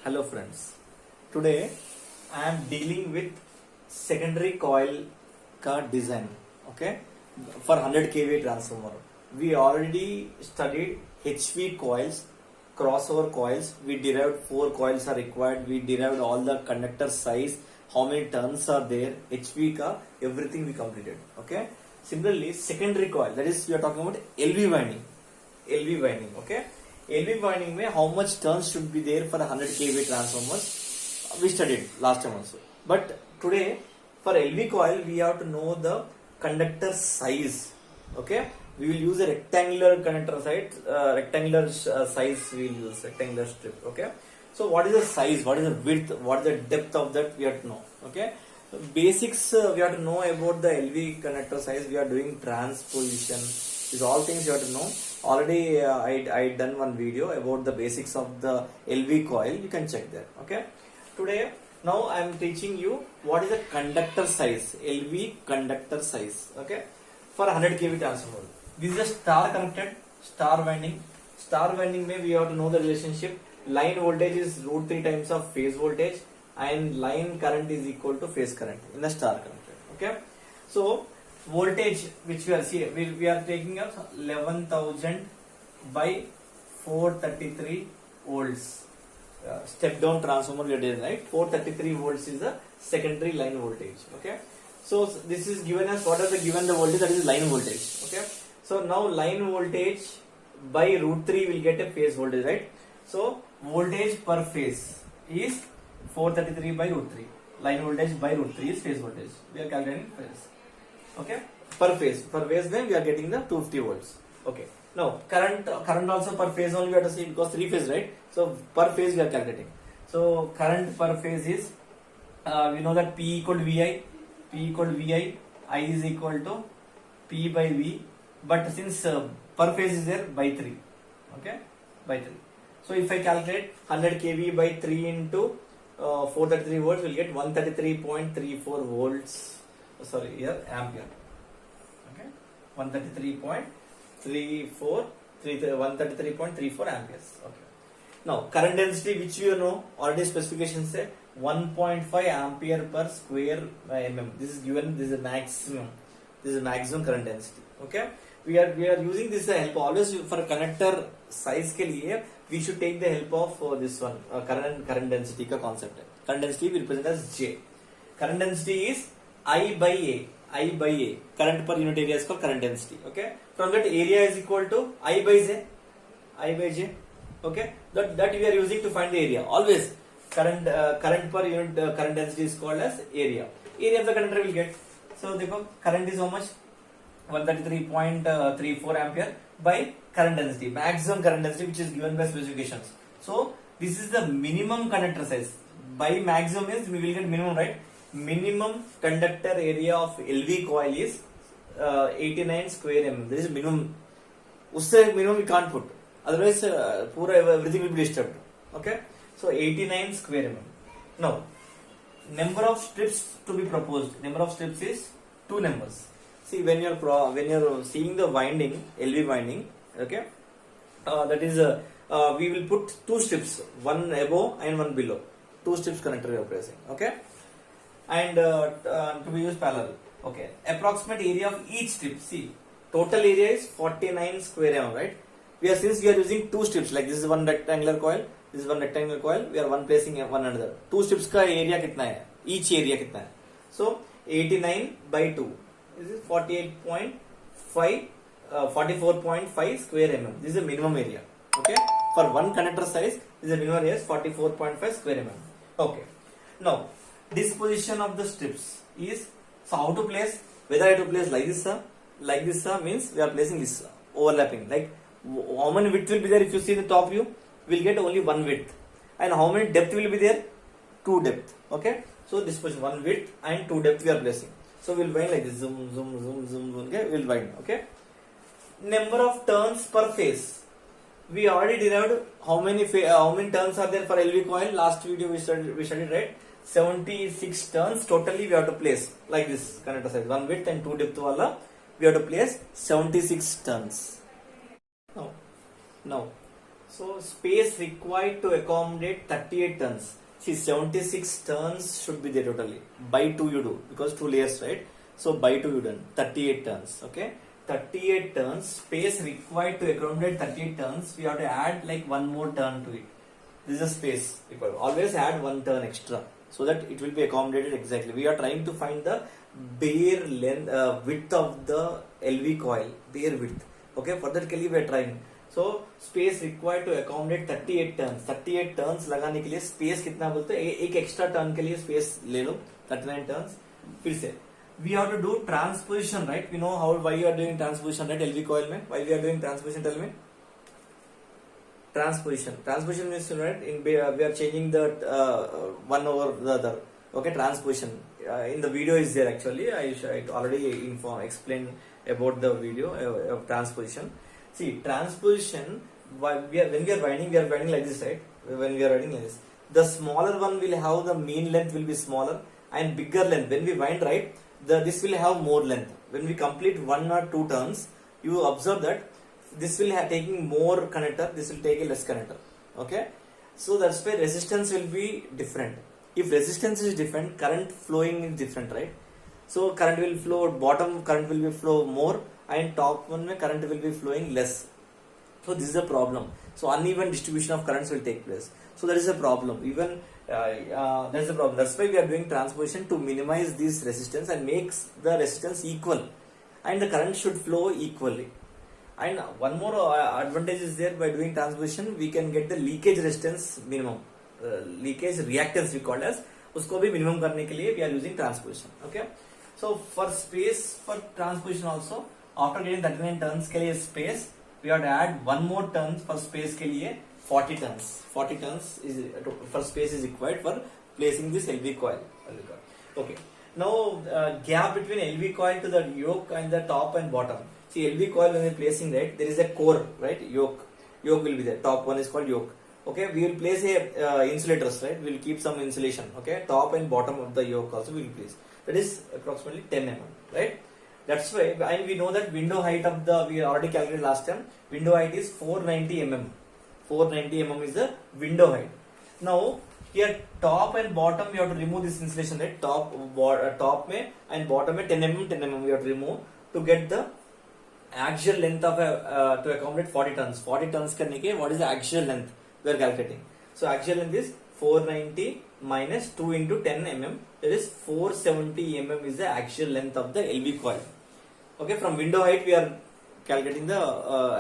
Hello friends, today I am dealing with secondary coil का design, okay, for 100 kVA transformer. We already studied HV coils, crossover coils. We derived 4 coils are required. We derived all the conductor size, how many turns are there, HV का everything we completed, okay. Similarly, secondary coil, that is we are talking about LV winding, okay. LV winding में how much turns should be there for 100 kVA transformers we studied last time also. But today for LV coil we have to know the conductor size. Okay, we will use a rectangular conductor size. Size we will use rectangular strip. Okay, so what is the size? What is the width? What is the depth of that? We have to know. Okay, so basics we have to know about the LV conductor size. We are doing transposition. These all things you have to know. Already I done one video about the basics of the LV coil. You can check that. Okay. Today now I am teaching you what is the conductor size. LV conductor size. Okay. For 100 kV transformer. This is a star connected star winding. Star winding may we have to know the relationship. Line voltage is √3 times of phase voltage and line current is equal to phase current in the star connected. Okay. So voltage which we are seeing, we are taking up 11,000 by 433 volts. Step down transformer we are doing, right? 433 volts is the secondary line voltage. Okay. So this is given as what are the given the voltage, that is line voltage. Okay. So now line voltage by √3 will get a phase voltage, right? So voltage per phase is 433 by √3. Line voltage by √3 is phase voltage. We are calculating phase. Okay, per phase when we are getting the 250 volts. Okay, now current also per phase only we have to see because 3 phase, right? So per phase we are calculating. So current per phase is we know that P equal to VI, I is equal to P by V, but since per phase is there by 3, okay, by 3. So if I calculate 100 kV by 3 into 433 volts, we will get 133.34 volts. Sorry, here ampere. Okay, 133.34 amperes. Okay. Now current density, which you know already specifications say 1.5 ampere per square mm. This is given. This is a maximum. This is a maximum current density. Okay. We are using this help always for connector size के लिए we should take the help of this one current density का concept है. Current density we represent as J. Current density is I by A. Current per unit area is called current density. Okay. From that area is equal to I by J. Okay. That we are using to find the area. Always current per unit current density is called as area. Area of the conductor will get. So देखो current is how much? 133.34 ampere by current density, maximum current density which is given by specifications. So this is the minimum conductor size. By maximum is we will get minimum, right? Minimum conductor area of LV coil is 89 square mm. This is minimum. Usse minimum we can't put. Otherwise, everything will be disturbed. Okay. So 89 square mm. Now, number of strips to be proposed. Number of strips is 2 numbers. See, when you're seeing the winding, LV winding, okay, that is we will put 2 strips, one above and one below. 2 strips connector we are placing. Okay. And to be used parallel. Okay, approximate area of each strip. See, total area is 49 square mm, right? Since we are using 2 strips, like this is one rectangular coil, this is one rectangular coil, we are one placing one another. 2 strips का area कितना है? Each area कितना है? So 89 by 2. This is 44.5 square mm. This is the minimum area. Okay, for one connector size, this is the minimum area is 44.5 square mm. Okay, now disposition of the strips is, so how to place, whether I have to place like this means we are placing this overlapping, like how many width will be there. If you see the top view, we will get only one width, and how many depth will be there, 2 depth. Okay, so disposition, 1 width and 2 depth we are placing. So we will wind like this, zoom, okay, we will wind. Okay, number of turns per phase, we already derived how many turns are there for LV coil. Last video we studied, right? 76 turns totally we have to place like this connector size, 1 width and 2 depth wala we have to place 76 turns. Now So space required to accommodate 38 turns. See, 76 turns should be there totally. By 2 you do, because 2 layers, right? So by 2 you done 38 turns. Okay, 38 turns. Space required to accommodate 38 turns. We have to add like one more turn to it. This is a space required. Always add one turn extra so that it will be accommodated exactly. We are trying to find the bare length, width of the LV coil, bare width. Okay, for that के लिए we are trying. So space required to accommodate 38 turns. 38 turns लगाने के लिए space कितना बोलते हैं? एक extra turn के लिए space ले लो 39 turns. फिर से we have to do transposition, right? We know how, why you are doing transposition, right? LV coil में why we are doing transposition, tell me. Transposition means, right, in we are changing the one over the other. Okay, transposition in the video is there. Actually I already explained about the video of transposition. See, transposition, when we are winding like this, right? When we are winding like this, the smaller one will have the mean length will be smaller, and bigger length when we wind, right, this will have more length. When we complete 1 or 2 turns, you observe that this will have taking more connector, this will take a less connector. Okay, so that's why resistance will be different. If resistance is different, current flowing is different, right? So current will flow, bottom current will be flow more, and top one mein current will be flowing less. So this is a problem. So uneven distribution of currents will take place. So that is a problem. Even that's the problem. That's why we are doing transposition, to minimize this resistance and makes the resistance equal, and the current should flow equally. And one more advantage is there by doing transposition, we can get the leakage resistance minimum, leakage reactance we call as, उसको भी minimum करने के लिए we are using transposition. Okay, so for space, for transposition also, after getting 39 turns के लिए space, we have to add one more turn for space के लिए 40 turns. 40 turns is for space is required for placing this LV coil. Okay, now gap between LV coil to the yoke and the top and bottom. See, LV coil when we are placing, right, there is a core, right, yoke will be there. Top one is called yoke. Okay, we will place a insulators, right, we will keep some insulation. Okay, top and bottom of the yoke also we will place. That is approximately 10 mm, right? That's why, and we know that window height of the, we already calculated last time, window height is 490 mm. 490 mm is the window height. Now here top and bottom we have to remove this insulation, right? Top mein and bottom mein 10 mm we have to remove to get the axial length of a to accommodate 40 tons. 40 tons करने के, what is the axial length we are calculating? So axial length is 490 minus 2 into 10 mm, that is 470 mm is the axial length of the LV coil. Okay, from window height we are calculating the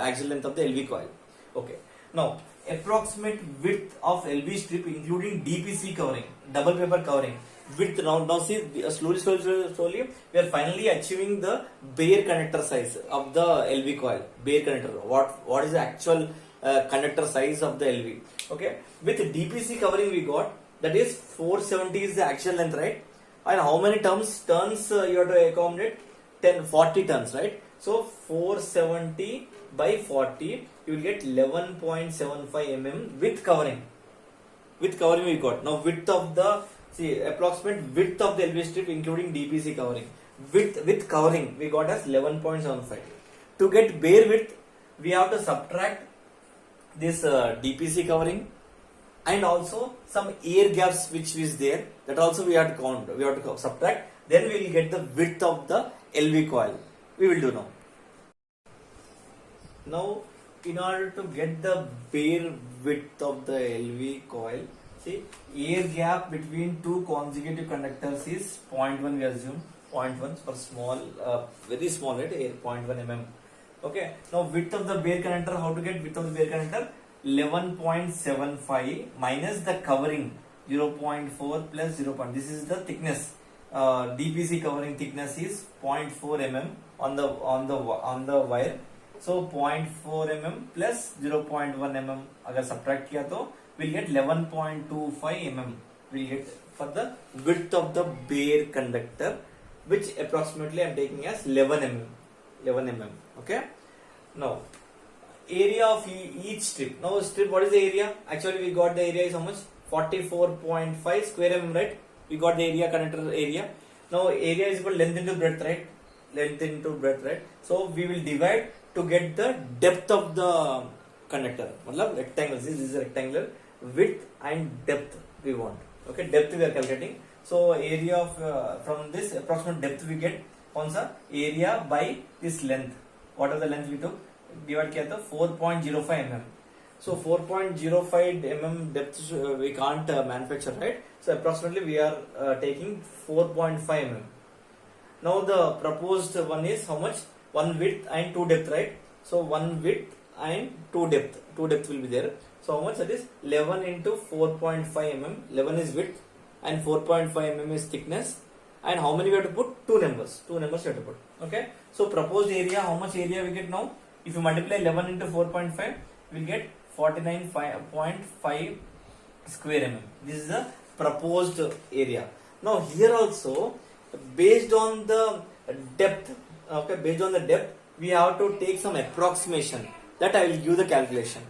axial length of the LV coil. Okay, now approximate width of LV strip including DPC covering, double paper covering. Width, now see, slowly we are finally achieving the bare conductor size of the LV coil. Bare conductor, what is the actual conductor size of the LV? Okay, with DPC covering we got, that is 470 is the actual length, right? And how many turns you have to accommodate? 40 turns, right? So 470 by 40, you will get 11.75 mm with covering. With covering we got. Now width of the, see, approximate width of the LV strip including DPC covering. With covering we got as 11.75. To get bare width, we have to subtract this DPC covering and also some air gaps which is there. That also we have to count. We have to subtract. Then we will get the width of the LV coil. We will do now. Now, in order to get the bare width of the LV coil, see, air gap between two consecutive conductors is 0.1 we assume. 0.1 for small, very small, right? 0.1 mm. Okay. Now width of the bare conductor, how to get width of the bare conductor? 11.75 minus the covering 0.4 plus 0. This is the thickness. DPC covering thickness is 0.4 mm on the wire. So 0.4 mm plus 0.1 mm. अगर subtract किया तो we'll get 11.25 mm. We'll get for the width of the bare conductor, which approximately I'm taking as 11 mm. 11 mm. Okay. Now area of each strip. Now strip, what is the area? Actually we got the area is how much? 44.5 square mm, right? We got the area, conductor area. Now area is equal length into breadth, right? Length into breadth, right? So we will divide to get the depth of the conductor. मतलब rectangle. This is a rectangular width and depth we want. Okay, depth we are calculating. So area of from this approximate depth we get कौन सा area by this length. What are the length we took? Divide किया था 4.05 mm. So 4.05 mm depth we can't manufacture, right? So approximately we are taking 4.5 mm. Now the proposed one is how much? One width and two depth, right? So one width and two depth. Two depth will be there. So how much that is? 11 into 4.5 mm. 11 is width and 4.5 mm is thickness. And how many we have to put? Two numbers. Two numbers we have to put. Okay. So proposed area, how much area we get now? If you multiply 11 into 4.5, we will get 49.5 square mm. This is the proposed area. Now here also, based on the depth, okay, based on the depth, we have to take some approximation. That I will give the calculation.